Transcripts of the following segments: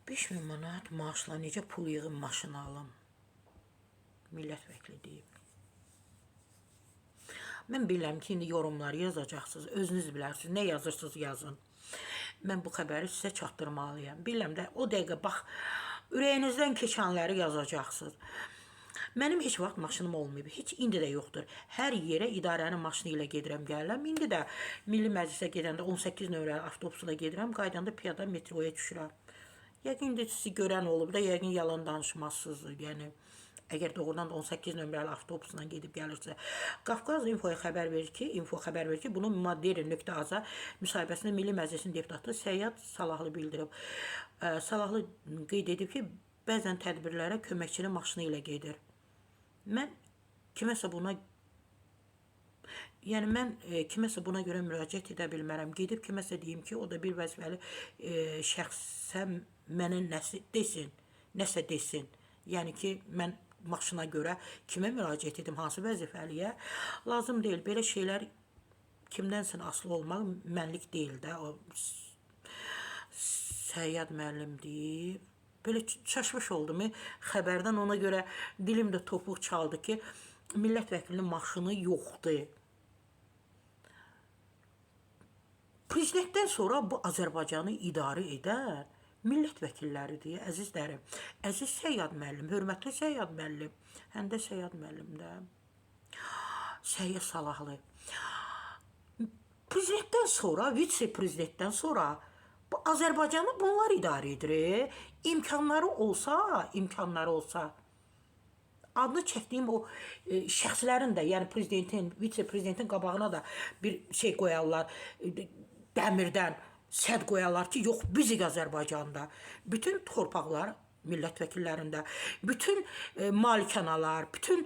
5000 manat maaşla necə pul yığım maşını alım? Millət vəkili deyib. Mən bilirəm ki, indi yorumları yazacaqsınız. Özünüz bilərsiniz. Nə yazırsınız, yazın. Mən bu xəbəri sizə çatdırmalıyam. Bilirəm də, o dəqiqə bax, ürəyinizdən keçənləri yazacaqsınız. Mənim heç vaxt maşınım olmayıb. Heç indi də yoxdur. Hər yerə idarənin maşını ilə gedirəm, gəlirəm. İndi də Milli Məclisə gedəndə 18 nömrəli avtobusla gedirəm. Qaydanda piyada metroya düşürəm. Yəqin indi sizi görən olub da, yəqin yalan danışmazsınız. Yəni, əgər doğrudan da 18 nömrəli avtobusla gedib gəlirsə. Qafqaz İnfoya xəbər verir ki, bunu Madderin.az müsahibəsində Milli Məclisin deputatı Səyyad Salahlı bildirib. Salahlı qeyd edib ki, bəzən tədbirlərə köməkçinin maşını ilə gedir. Mən kiməsə buna görə müraciət edə bilmərəm. Gedib kiməsə deyim ki, o da bir vəzifəli şəxsə mənə nəsə desin. Yəni ki, mən maşına görə kimə müraciət edim, hansı vəzifəliyə? Lazım deyil. Belə şeylər kimdənsə asılı olmaq mənlik deyil də. O Səyyad müəllim deyib. Belə çaşmış oldum. Xəbərdən ona görə dilim də topuq çaldı ki, millət vəkilinin maşını yoxdur. Prezidentdən sonra bu Azərbaycanı idarə edən millət vəkilləridir, əzizlərim. Əziz Səyyad müəllim, hörmətli Səyyad müəllim, həm də Səyyad müəllim də, Səyyad Salahlı. Prezidentdən sonra, vitse-prezidentdən sonra bu Azərbaycanı bunlar idarə edir. İmkanları olsa, adını çəkdiyim o şəxslərin də, yəni prezidentin, vitse-prezidentin qabağına da bir şey qoyarlar, dəmirdən sədd qoyarlar ki, yox, bizik Azərbaycanda. Bütün torpaqlar millət vəkillərində, bütün malikanalar, bütün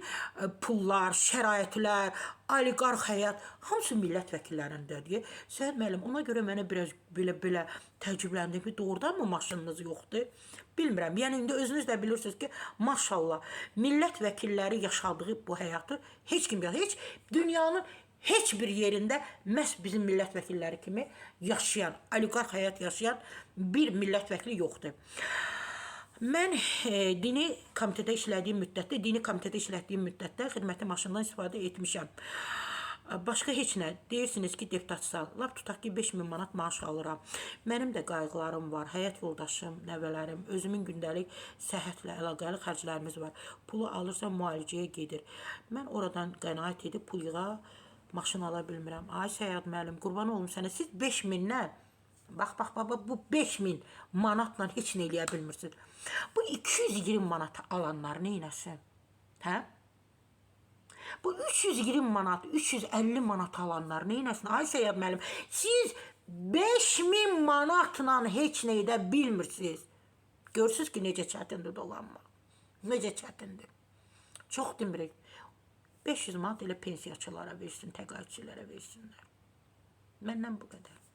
pullar, şəraitlər, oliqarx həyat, hamısı millət vəkillərindədir. Səyyad müəllim, ona görə mənə biraz belə təəccübləndim ki, doğrudan mı maşınınız yoxdur? Bilmirəm. Yəni, indi özünüz də bilirsiniz ki, maşallah, millət vəkilləri yaşadığı bu həyatı heç kim yaşayır. Dünyanın heç bir yerində məhz bizim millət vəkilləri kimi yaşayan, oliqarx həyat yaşayan bir millət vəkili yoxdur. Mən dini komitədə işlədiyim müddətdə xidməti maşından istifadə etmişəm. Başqa heç nə. Deyirsiniz ki, deputatsal, lap tutaq ki, 5000 manat maaş alıram. Mənim də qayğılarım var, həyat yoldaşım, nəvələrim, özümün gündəlik səhhətlə əlaqəli xərclərimiz var. Pulu alırsam müalicəyə gedir. Mən oradan qənaət edib pul yığa maşın ala bilmirəm. Ay Səyyad müəllim, qurban olum sənə, siz 5000-lə bax, bu 5000 manatla heç nə eləyə bilmirsiniz. Bu 220 manat alanlar neynəsin? Hə? Bu 320 manat, 350 manat alanlar neynəsin? Ay Səyyad müəllim, siz 5000 manatla heç nə edə bilmirsiniz. Görürsünüz ki, necə çətindir dolanmaq. Necə çətindir. Çox demirik. 500 manat elə pensiyaçılara versin, təqaüdçilərə versinlər. Məndən bu qədər.